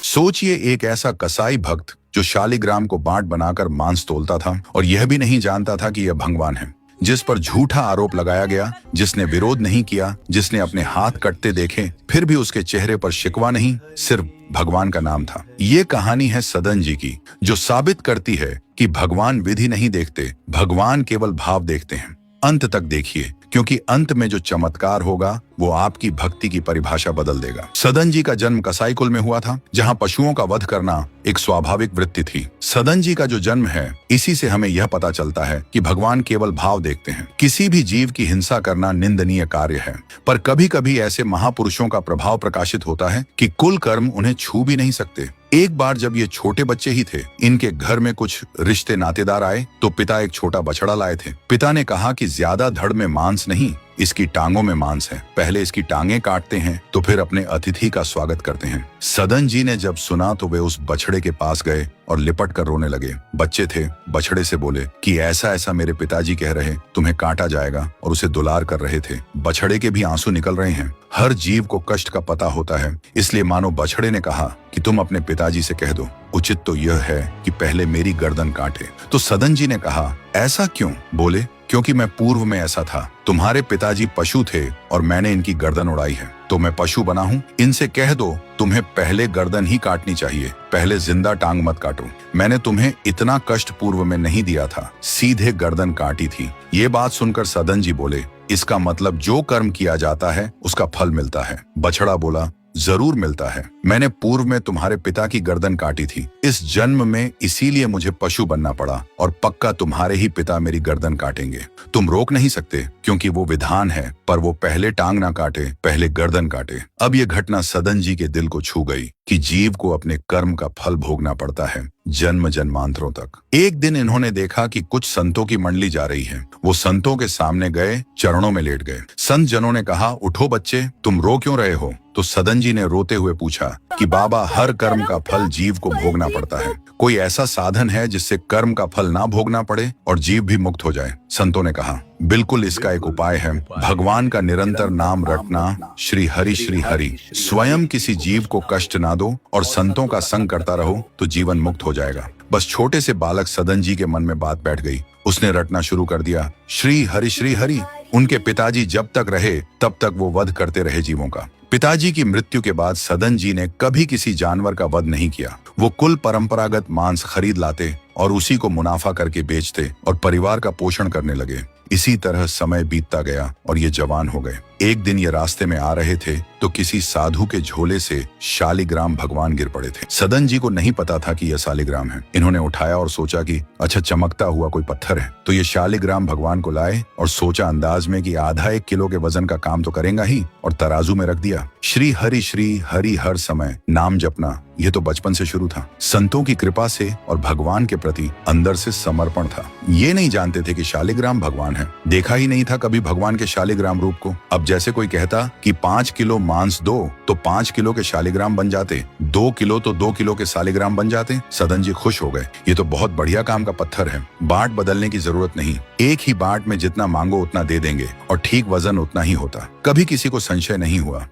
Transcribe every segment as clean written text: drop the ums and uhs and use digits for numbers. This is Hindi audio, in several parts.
सोचिए, एक ऐसा कसाई भक्त जो शालिग्राम को बांट बनाकर मांस तोलता था और यह भी नहीं जानता था कि यह भगवान है, जिस पर झूठा आरोप लगाया गया, जिसने विरोध नहीं किया, जिसने अपने हाथ कटते देखे, फिर भी उसके चेहरे पर शिकवा नहीं, सिर्फ भगवान का नाम था। ये कहानी है सदन जी की, जो साबित करती है कि भगवान विधि नहीं देखते, भगवान केवल भाव देखते हैं। अंत तक देखिए, क्योंकि अंत में जो चमत्कार होगा वो आपकी भक्ति की परिभाषा बदल देगा। सदन जी का जन्म कसाई कुल में हुआ था, जहां पशुओं का वध करना एक स्वाभाविक वृत्ति थी। सदन जी का जो जन्म है, इसी से हमें यह पता चलता है कि भगवान केवल भाव देखते हैं। किसी भी जीव की हिंसा करना निंदनीय कार्य है, पर कभी कभी ऐसे महापुरुषों का प्रभाव प्रकाशित होता है कि कुल कर्म उन्हें छू भी नहीं सकते। एक बार जब ये छोटे बच्चे ही थे, इनके घर में कुछ रिश्ते नातेदार आए तो पिता एक छोटा बछड़ा लाए थे। पिता ने कहा कि ज्यादा धड़ में मांस नहीं, इसकी टांगों में मांस है। पहले इसकी टांगें काटते हैं तो फिर अपने अतिथि का स्वागत करते हैं। सदन जी ने जब सुना तो वे उस बछड़े के पास गए और लिपट कर रोने लगे। बच्चे थे, बछड़े से बोले कि ऐसा ऐसा मेरे पिताजी कह रहे, तुम्हें काटा जाएगा, और उसे दुलार कर रहे थे। बछड़े के भी आंसू निकल रहे हैं। हर जीव को कष्ट का पता होता है, इसलिए मानो बछड़े ने कहा कि तुम अपने पिताजी से कह दो, उचित तो यह है कि पहले मेरी गर्दन काटे। तो सदन जी ने कहा, ऐसा क्यों? बोले, क्योंकि मैं पूर्व में ऐसा था। तुम्हारे पिताजी पशु थे और मैंने इनकी गर्दन उड़ाई है, तो मैं पशु बना हूँ। इनसे कह दो तुम्हें पहले गर्दन ही काटनी चाहिए, पहले जिंदा टांग मत काटो। मैंने तुम्हें इतना कष्ट पूर्व में नहीं दिया था, सीधे गर्दन काटी थी। ये बात सुनकर सदन जी बोले, इसका मतलब जो कर्म किया जाता है उसका फल मिलता है। बछड़ा बोला, जरूर मिलता है। मैंने पूर्व में तुम्हारे पिता की गर्दन काटी थी, इस जन्म में इसीलिए मुझे पशु बनना पड़ा, और पक्का तुम्हारे ही पिता मेरी गर्दन काटेंगे। तुम रोक नहीं सकते, क्योंकि वो विधान है, पर वो पहले टांग ना काटे, पहले गर्दन काटे। अब ये घटना सदन जी के दिल को छू गई कि जीव को अपने कर्म का फल भोगना पड़ता है, जन्म जन्मांतरों तक। एक दिन इन्होंने देखा कि कुछ संतों की मंडली जा रही है। वो संतों के सामने गए, चरणों में लेट गए। संत जनों ने कहा, उठो बच्चे, तुम रो क्यों रहे हो? तो सदन जी ने रोते हुए पूछा कि बाबा, हर कर्म का फल जीव को भोगना पड़ता है। कोई ऐसा साधन है जिससे कर्म का फल ना भोगना पड़े और जीव भी मुक्त हो जाए? संतों ने कहा, बिल्कुल, इसका एक उपाय है। भगवान का निरंतर नाम रटना, श्री हरि श्री हरि। स्वयं किसी जीव को कष्ट ना दो और संतों का संग करता रहो तो जीवन मुक्त हो जाएगा। बस छोटे से बालक सदन जी के मन में बात बैठ गई। उसने रटना शुरू कर दिया, श्री हरि श्री हरि। उनके पिताजी जब तक रहे तब तक वो वध करते रहे जीवों का। पिताजी की मृत्यु के बाद सदन जी ने कभी किसी जानवर का वध नहीं किया। वो कुल परंपरागत मांस खरीद लाते और उसी को मुनाफा करके बेचते और परिवार का पोषण करने लगे। इसी तरह समय बीतता गया और ये जवान हो गए। एक दिन ये रास्ते में आ रहे थे तो किसी साधु के झोले से शालिग्राम भगवान गिर पड़े थे। सदन जी को नहीं पता था कि यह शालिग्राम है। इन्होंने उठाया और सोचा कि अच्छा, चमकता हुआ कोई पत्थर है। तो ये शालिग्राम भगवान को लाए और सोचा अंदाज में कि आधा 1 किलो के वजन का काम तो करेगा ही, और तराजू में रख दिया। श्री हरि हर समय नाम जपना, ये तो बचपन से शुरू था। संतों की कृपा से और भगवान के प्रति अंदर से समर्पण था। ये नहीं जानते थे कि शालिग्राम भगवान है। देखा ही नहीं था कभी भगवान के शालिग्राम रूप को। अब जैसे कोई कहता कि 5 किलो मांस दो तो 5 किलो के शालिग्राम बन जाते, 2 किलो तो 2 किलो के शालिग्राम बन जाते। सदन जी खुश हो गए। ये तो बहुत बढ़िया काम का पत्थर है। बाट बदलने की जरूरत नहीं, एक ही बाट में जितना मांगो उतना दे देंगे और ठीक वजन उतना ही होता। कभी किसी को संशय नहीं हुआ।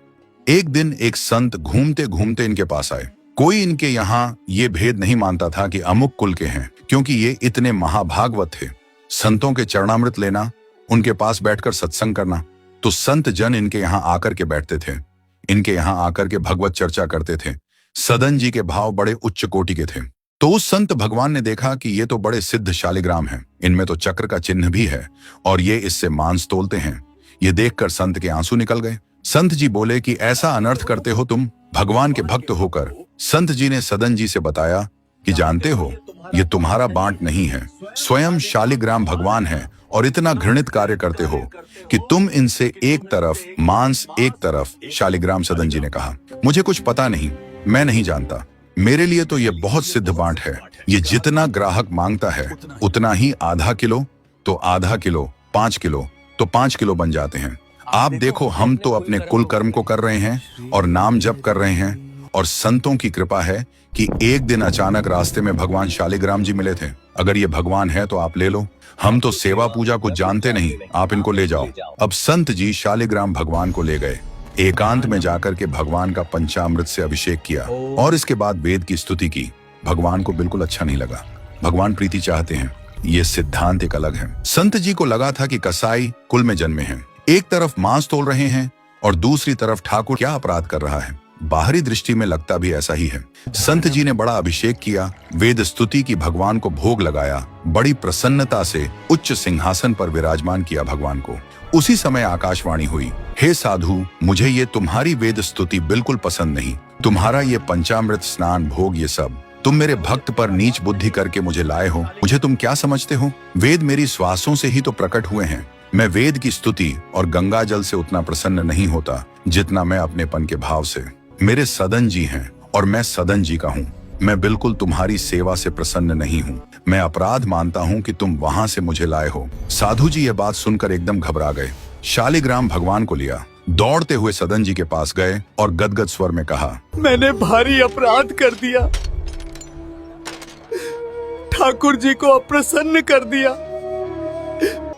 एक दिन एक संत घूमते घूमते इनके पास आए। कोई इनके यहाँ ये भेद नहीं मानता था कि अमुक कुल के हैं, क्योंकि ये इतने महाभागवत थे। संतों के चरणामृत लेना, उनके पास बैठकर सत्संग करना, तो संत जन इनके यहाँ आकर के बैठते थे। इनके यहाँ आकर के भगवत चर्चा करते थे। सदन जी के भाव बड़े उच्च कोटि के थे। तो उस संत भगवान ने देखा कि ये तो बड़े सिद्ध शालिग्राम हैं, इनमें तो चक्र का चिन्ह भी है और ये इससे मांस तोलते हैं। ये देखकर संत के आंसू निकल गए। संत जी बोले कि ऐसा अनर्थ करते हो तुम, भगवान के भक्त होकर। संत जी ने सदन जी से बताया कि जानते हो, ये तुम्हारा बांट नहीं है, स्वयं शालिग्राम भगवान है और इतना घृणित कार्य करते हो कि तुम इनसे एक तरफ मांस एक तरफ शालिग्राम। सदन जी ने कहा, मुझे कुछ पता नहीं, मैं नहीं जानता। मेरे लिए तो ये बहुत सिद्ध बांट है। ये जितना ग्राहक मांगता है उतना ही, आधा किलो तो आधा किलो, 5 किलो तो 5 किलो बन जाते हैं। आप देखो, हम तो अपने कुल कर्म को कर रहे हैं और नाम जप कर रहे हैं, और संतों की कृपा है कि एक दिन अचानक रास्ते में भगवान शालिग्राम जी मिले थे। अगर ये भगवान है तो आप ले लो, हम तो सेवा पूजा कुछ जानते नहीं, आप इनको ले जाओ। अब संत जी शालिग्राम भगवान को ले गए। एकांत में जाकर के भगवान का पंचामृत से अभिषेक किया और इसके बाद वेद की स्तुति की। भगवान को बिल्कुल अच्छा नहीं लगा। भगवान प्रीति चाहते हैं, ये सिद्धांत एक अलग है। संत जी को लगा था कि कसाई कुल में जन्मे हैं, एक तरफ मांस तोल रहे हैं और दूसरी तरफ ठाकुर क्या अपराध कर रहा है। बाहरी दृष्टि में लगता भी ऐसा ही है। संत जी ने बड़ा अभिषेक किया, वेद स्तुति की, भगवान को भोग लगाया, बड़ी प्रसन्नता से उच्च सिंहासन पर विराजमान किया भगवान को। उसी समय आकाशवाणी हुई, हे साधु, मुझे ये तुम्हारी वेद स्तुति बिल्कुल पसंद नहीं। तुम्हारा ये पंचामृत स्नान भोग ये सब तुम मेरे भक्त पर नीच बुद्धि करके मुझे लाए हो। मुझे तुम क्या समझते हो? वेद मेरी श्वासों से ही तो प्रकट हुए हैं। मैं वेद की स्तुति और गंगा जल से उतना प्रसन्न नहीं होता जितना मैं अपनेपन के भाव से। मेरे सदन जी हैं और मैं सदन जी का हूँ। मैं बिल्कुल तुम्हारी सेवा से प्रसन्न नहीं हूँ। मैं अपराध मानता हूँ कि तुम वहां से मुझे लाए हो। साधु जी ये बात सुनकर एकदम घबरा गए। शालिग्राम भगवान को लिया, दौड़ते हुए सदन जी के पास गए और गदगद स्वर में कहा, मैंने भारी अपराध कर दिया, ठाकुर जी को अप्रसन्न कर दिया।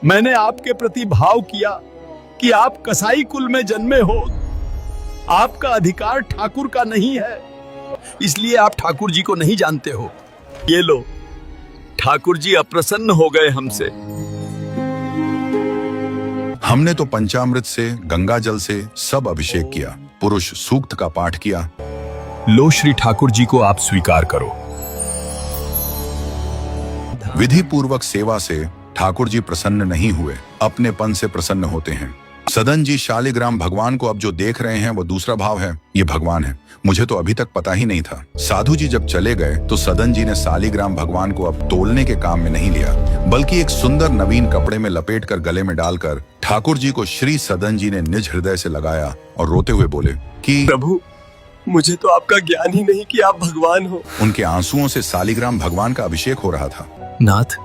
मैंने आपके प्रति भाव किया कि आप कसाई कुल में जन्मे हो, आपका अधिकार ठाकुर का नहीं है, इसलिए आप ठाकुर जी को नहीं जानते हो। ये लो, ठाकुर जी अप्रसन्न हो गए हमसे। हमने तो पंचामृत से, गंगा जल से सब अभिषेक किया, पुरुष सूक्त का पाठ किया। लो श्री ठाकुर जी को आप स्वीकार करो। विधि पूर्वक सेवा से ठाकुर जी प्रसन्न नहीं हुए, अपनेपन से प्रसन्न होते हैं। सदन जी शालिग्राम भगवान को अब जो देख रहे हैं वो दूसरा भाव है, ये भगवान है। मुझे तो अभी तक पता ही नहीं था। साधु जी जब चले गए तो सदन जी ने शालिग्राम भगवान को अब तोलने के काम में नहीं लिया, बल्कि एक सुंदर नवीन कपड़े में लपेटकर गले में डालकर ठाकुर जी को श्री सदन जी ने निज हृदय से लगाया और रोते हुए बोले कि प्रभु, मुझे तो आपका ज्ञान ही नहीं कि आप भगवान हो। उनके आंसुओं से शालिग्राम भगवान का अभिषेक हो रहा था। नाथ,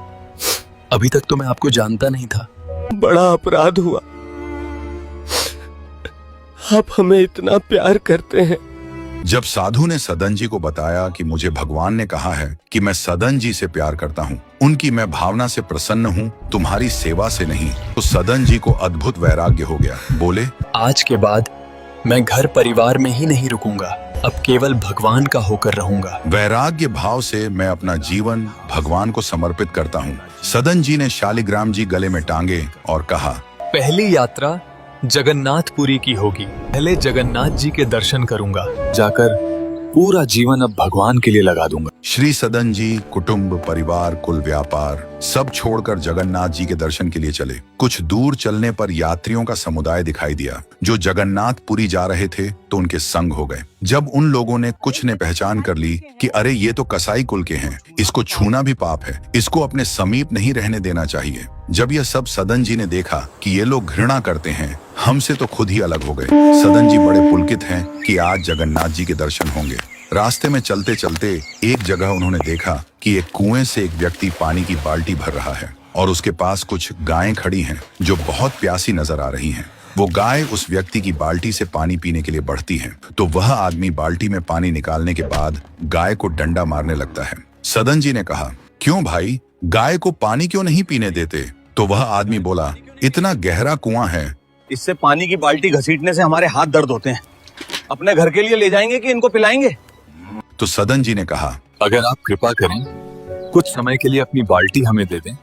अभी तक तो मैं आपको जानता नहीं था। बड़ा अपराध हुआ, आप हमें इतना प्यार करते हैं। जब साधु ने सदन जी को बताया कि मुझे भगवान ने कहा है कि मैं सदन जी से प्यार करता हूँ, उनकी मैं भावना से प्रसन्न हूँ, तुम्हारी सेवा से नहीं, तो सदन जी को अद्भुत वैराग्य हो गया। बोले, आज के बाद मैं घर परिवार में ही नहीं रुकूंगा, अब केवल भगवान का होकर रहूंगा। वैराग्य भाव से मैं अपना जीवन भगवान को समर्पित करता हूँ। सदन जी ने शालिग्राम जी गले में टांगे और कहा, पहली यात्रा जगन्नाथपुरी की होगी। पहले जगन्नाथ जी के दर्शन करूंगा, जाकर पूरा जीवन अब भगवान के लिए लगा दूंगा। श्री सदन जी कुटुंब, परिवार, कुल, व्यापार सब छोड़कर जगन्नाथ जी के दर्शन के लिए चले। कुछ दूर चलने पर यात्रियों का समुदाय दिखाई दिया जो जगन्नाथपुरी जा रहे थे, तो उनके संग हो गए। जब उन लोगों ने कुछ ने पहचान कर ली कि अरे ये तो कसाई कुल के हैं, इसको छूना भी पाप है, इसको अपने समीप नहीं रहने देना चाहिए। जब यह सब सदन जी ने देखा कि ये लोग घृणा करते हैं, हमसे तो खुद ही अलग हो गए। सदन जी बड़े पुलकित हैं कि आज जगन्नाथ जी के दर्शन होंगे। रास्ते में चलते चलते एक जगह उन्होंने देखा कि एक कुएं से एक व्यक्ति पानी की बाल्टी भर रहा है और उसके पास कुछ गायें खड़ी हैं जो बहुत प्यासी नजर आ रही हैं। वो गाय उस व्यक्ति की बाल्टी से पानी पीने के लिए बढ़ती हैं, तो वह आदमी बाल्टी में पानी निकालने के बाद गाय को डंडा मारने लगता है। सदन जी ने कहा, क्यों भाई, गाय को पानी क्यों नहीं पीने देते? तो वह आदमी बोला, इतना गहरा कुआं है, इससे पानी की बाल्टी घसीटने से हमारे हाथ दर्द होते हैं। अपने घर के लिए ले जाएंगे कि इनको पिलाएंगे? तो सदन जी ने कहा, अगर आप कृपा करें, कुछ समय के लिए अपनी बाल्टी हमें दे दें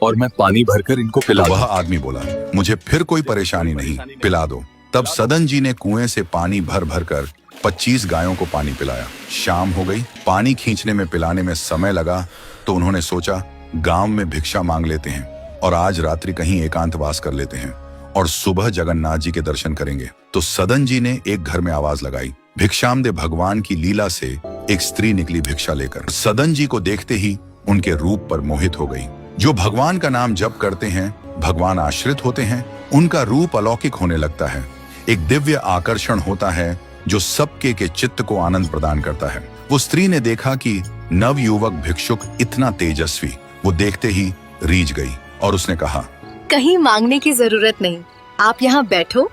और मैं पानी भरकर इनको पिला तो वह आदमी बोला, मुझे फिर कोई परेशानी नहीं, पिला दो। तब सदन जी ने कुएं से पानी भर भर कर 25 गायों को पानी पिलाया। शाम हो गई, पानी खींचने में, पिलाने में समय लगा, तो उन्होंने सोचा गांव में भिक्षा मांग लेते हैं और आज रात्रि कहीं एकांतवास कर लेते हैं और सुबह जगन्नाथ जी के दर्शन करेंगे। तो सदन जी ने एक घर में आवाज लगाई। भिक्षाम दे भगवान की लीला से एक स्त्री निकली भिक्षा लेकर। सदन जी को देखते ही उनके रूप पर मोहित हो गई। जो भगवान का नाम जप करते हैं, भगवान आश्रित होते हैं, उनका रूप अलौकिक होने लगता है। एक दिव्य आकर्षण होता है जो सबके के चित्त को आनंद प्रदान करता है। वो स्त्री ने देखा कि नवयुवक भिक्षुक इतना तेजस्वी, वो देखते ही रीझ गई और उसने कहा, कहीं मांगने की जरूरत नहीं, आप यहाँ बैठो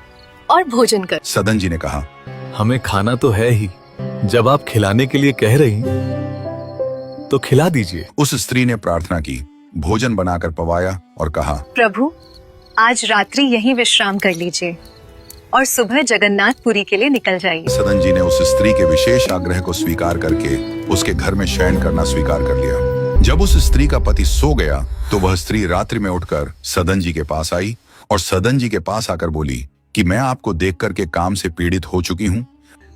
और भोजन कर। सदन जी ने कहा, हमें खाना तो है ही, जब आप खिलाने के लिए कह रही तो खिला दीजिए। उस स्त्री ने प्रार्थना की, भोजन बनाकर पवाया और कहा, प्रभु, आज रात्रि यहीं विश्राम कर लीजिए, और सुबह जगन्नाथपुरी के लिए निकल जाइए। सदन जी ने उस स्त्री के विशेष आग्रह को स्वीकार करके उसके घर में शयन करना स्वीकार कर लिया। जब उस स्त्री का पति सो गया तो वह स्त्री रात्रि में उठकर सदन जी के पास आई और सदन जी के पास आकर बोली कि मैं आपको देख करके काम से पीड़ित हो चुकी हूँ।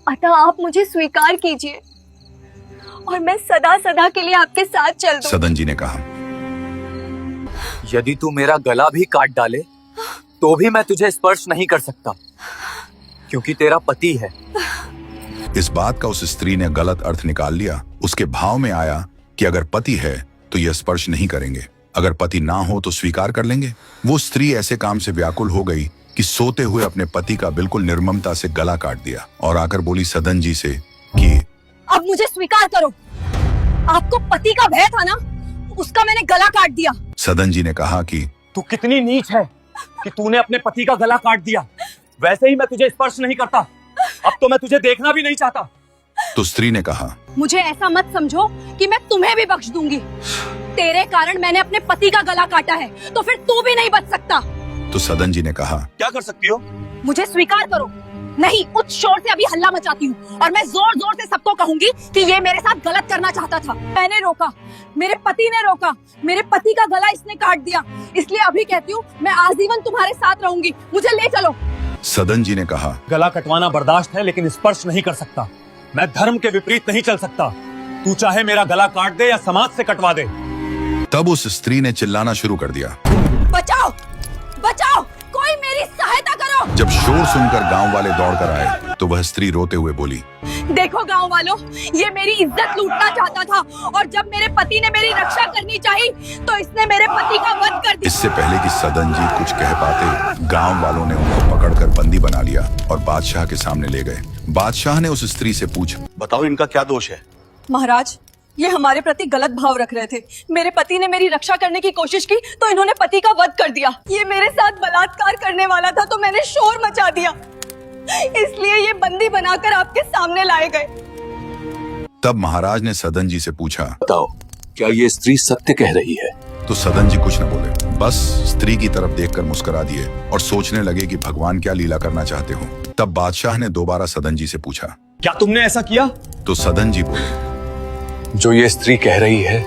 अतः आप मुझे स्वीकार कीजिए और मैं सदा सदा के लिए आपके साथ चल दूं। सदन जी ने कहा, यदि तू मेरा गला भी काट डाले तो भी मैं तुझे स्पर्श नहीं कर सकता, क्योंकि तेरा पति है। इस बात का उस स्त्री ने गलत अर्थ निकाल लिया। उसके भाव में आया कि अगर पति है तो यह स्पर्श नहीं करेंगे, अगर पति ना हो तो स्वीकार कर लेंगे। वो स्त्री ऐसे काम से व्याकुल हो गई कि सोते हुए अपने पति का बिल्कुल निर्ममता से गला काट दिया और आकर बोली सदन जी से कि अब मुझे स्वीकार करो, आपको पति का भय था ना, उसका मैंने गला काट दिया। सदन जी ने कहा कि तू कितनी नीच है कि तूने अपने पति का गला काट दिया। वैसे ही मैं तुझे स्पर्श नहीं करता, अब तो मैं तुझे देखना भी नहीं चाहता। तो स्त्री ने कहा, मुझे ऐसा मत समझो कि मैं तुम्हें भी बख्श दूंगी। तेरे कारण मैंने अपने पति का गला काटा है, तो फिर तू भी नहीं बच सकता। तो सदन जी ने कहा, क्या कर सकती हो? मुझे स्वीकार करो। नहीं, उच्च शोर से अभी हल्ला मचाती हूँ और मैं जोर जोर से सबको कहूंगी कि ये मेरे साथ गलत करना चाहता था। मैंने रोका, मेरे पति ने रोका, मेरे पति का गला इसने काट दिया, इसलिए अभी कहती हूँ मैं आजीवन तुम्हारे साथ रहूंगी, मुझे ले चलो। सदन जी ने कहा, गला कटवाना बर्दाश्त है, लेकिन स्पर्श नहीं कर सकता। मैं धर्म के विपरीत नहीं चल सकता। तू चाहे मेरा गला काट दे या समाज से कटवा दे। तब उस स्त्री ने चिल्लाना शुरू कर दिया, बचाओ बचाओ, कोई मेरी सहायता करो। जब शोर सुनकर गांव वाले दौड़कर आए तो वह स्त्री रोते हुए बोली, देखो गांव वालों, ये मेरी इज्जत लूटना चाहता था और जब मेरे पति ने मेरी रक्षा करनी चाहिए तो इसने मेरे पति का वध कर दिया। इससे पहले कि सदन जी कुछ कह पाते, गांव वालों ने उनको पकड़कर बंदी बना लिया और बादशाह के सामने ले गए। बादशाह ने उस स्त्री से पूछा, बताओ इनका क्या दोष है? महाराज, ये हमारे प्रति गलत भाव रख रहे थे। मेरे पति ने मेरी रक्षा करने की कोशिश की तो इन्होंने पति का वध कर दिया। ये मेरे साथ बलात्कार करने वाला था तो मैंने शोर मचा दिया, इसलिए ये बंदी बनाकर आपके सामने लाए गए। तब महाराज ने सदन जी से पूछा, बताओ क्या ये स्त्री सत्य कह रही है? तो सदन जी कुछ न बोले, बस स्त्री की तरफ देखकर मुस्कुरा दिए और सोचने लगे कि भगवान क्या लीला करना चाहते हो। तब बादशाह ने दोबारा सदन जी से पूछा, क्या तुमने ऐसा किया? तो सदन जी बोले, जो ये स्त्री कह रही है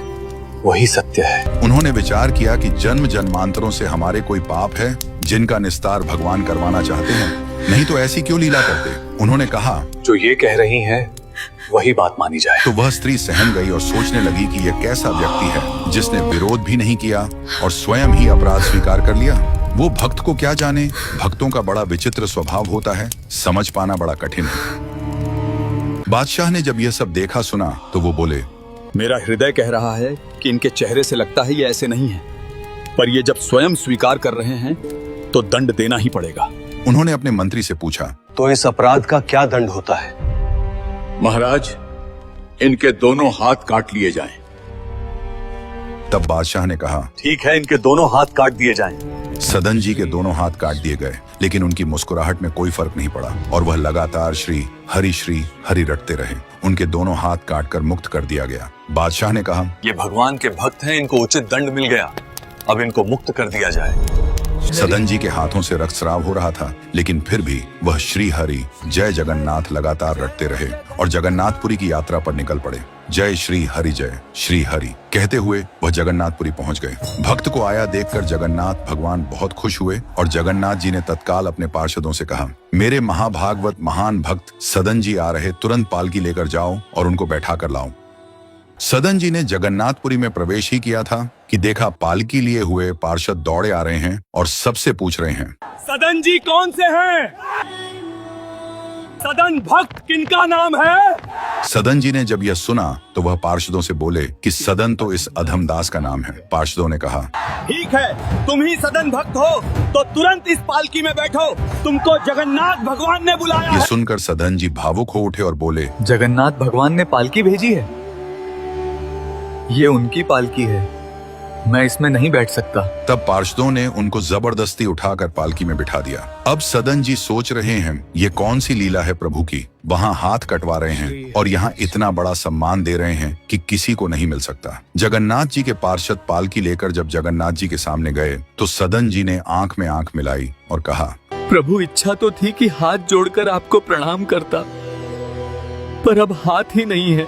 वही सत्य है। उन्होंने विचार किया कि जन्म जन्मांतरों से हमारे कोई पाप है जिनका निस्तार भगवान करवाना चाहते हैं, नहीं तो ऐसी क्यों लीला करते। उन्होंने कहा, जो ये कह रही है वही बात मानी जाए। तो वह स्त्री सहम गई और सोचने लगी कि यह कैसा व्यक्ति है जिसने विरोध भी नहीं किया और स्वयं ही अपराध स्वीकार कर लिया। वो भक्त को क्या जाने, भक्तों का बड़ा विचित्र स्वभाव होता है, समझ पाना बड़ा कठिन है। बादशाह ने जब यह सब देखा सुना तो वो बोले, मेरा हृदय कह रहा है कि इनके चेहरे से लगता है ये ऐसे नहीं है, पर ये जब स्वयं स्वीकार कर रहे हैं तो दंड देना ही पड़ेगा। उन्होंने अपने मंत्री से पूछा, तो इस अपराध का क्या दंड होता है? महाराज, इनके दोनों हाथ काट लिए जाएं। तब बादशाह ने कहा, ठीक है, इनके दोनों हाथ काट दिए जाएं। सदन जी के दोनों हाथ काट दिए गए, लेकिन उनकी मुस्कुराहट में कोई फर्क नहीं पड़ा और वह लगातार श्री हरि रटते रहे। उनके दोनों हाथ काटकर मुक्त कर दिया गया। बादशाह ने कहा, ये भगवान के भक्त हैं, इनको उचित दंड मिल गया, अब इनको मुक्त कर दिया जाए। सदन जी के हाथों से रक्तस्राव हो रहा था, लेकिन फिर भी वह श्री हरि जय जगन्नाथ लगातार रटते रहे और जगन्नाथपुरी की यात्रा पर निकल पड़े। जय श्री हरि कहते हुए वह जगन्नाथपुरी पहुंच गए। भक्त को आया देखकर जगन्नाथ भगवान बहुत खुश हुए और जगन्नाथ जी ने तत्काल अपने पार्षदों से कहा, मेरे महाभागवत महान भक्त सदन जी आ रहे, तुरंत पालकी लेकर जाओ और उनको बैठा कर लाओ। सदन जी ने जगन्नाथपुरी में प्रवेश ही किया था कि देखा पालकी लिए हुए पार्षद दौड़े आ रहे हैं और सबसे पूछ रहे हैं, सदन जी कौन से हैं? सदन भक्त किनका नाम है? सदन जी ने जब यह सुना तो वह पार्षदों से बोले कि सदन तो इस अधमदास का नाम है। पार्षदों ने कहा, ठीक है, तुम ही सदन भक्त हो तो तुरंत इस पालकी में बैठो, तुमको जगन्नाथ भगवान ने बुलाया ये है। सुनकर सदन जी भावुक हो उठे और बोले, जगन्नाथ भगवान ने पालकी भेजी है, ये उनकी पालकी है, मैं इसमें नहीं बैठ सकता। तब पार्षदों ने उनको जबरदस्ती उठाकर पालकी में बिठा दिया। अब सदन जी सोच रहे हैं ये कौन सी लीला है प्रभु की, वहाँ हाथ कटवा रहे हैं और यहाँ इतना बड़ा सम्मान दे रहे हैं कि किसी को नहीं मिल सकता। जगन्नाथ जी के पार्षद पालकी लेकर जब जगन्नाथ जी के सामने गए तो सदन जी ने आंख में आंख मिलाई और कहा, प्रभु, इच्छा तो थी कि हाथ जोड़कर आपको प्रणाम करता, पर अब हाथ ही नहीं है,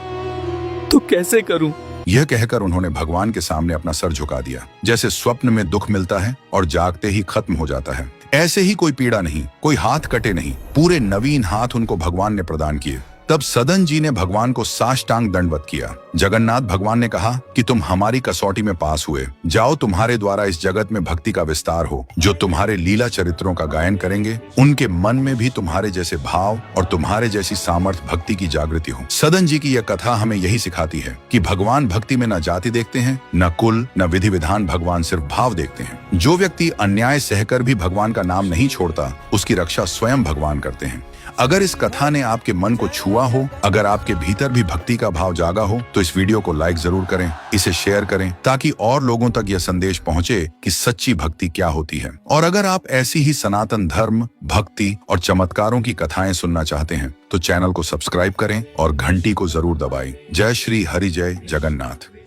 तो कैसे करूं? यह कहकर उन्होंने भगवान के सामने अपना सर झुका दिया। जैसे स्वप्न में दुख मिलता है और जागते ही खत्म हो जाता है, ऐसे ही कोई पीड़ा नहीं, कोई हाथ कटे नहीं, पूरे नवीन हाथ उनको भगवान ने प्रदान किए। तब सदन जी ने भगवान को साष्टांग दंडवत किया। जगन्नाथ भगवान ने कहा कि तुम हमारी कसौटी में पास हुए, जाओ, तुम्हारे द्वारा इस जगत में भक्ति का विस्तार हो। जो तुम्हारे लीला चरित्रों का गायन करेंगे, उनके मन में भी तुम्हारे जैसे भाव और तुम्हारे जैसी सामर्थ्य भक्ति की जागृति हो। सदन जी की यह कथा हमें यही सिखाती है कि भगवान भक्ति में न जाति देखते हैं, न कुल, न विधि विधान, भगवान सिर्फ भाव देखते हैं। जो व्यक्ति अन्याय सहकर भी भगवान का नाम नहीं छोड़ता, उसकी रक्षा स्वयं भगवान करते हैं। अगर इस कथा ने आपके मन को छुआ हो, अगर आपके भीतर भी भक्ति का भाव जागा हो, तो इस वीडियो को लाइक जरूर करें, इसे शेयर करें, ताकि और लोगों तक यह संदेश पहुंचे कि सच्ची भक्ति क्या होती है। और अगर आप ऐसी ही सनातन धर्म, भक्ति और चमत्कारों की कथाएं सुनना चाहते हैं, तो चैनल को सब्सक्राइब करें और घंटी को जरूर दबाएं। जय श्री हरि, जय जगन्नाथ।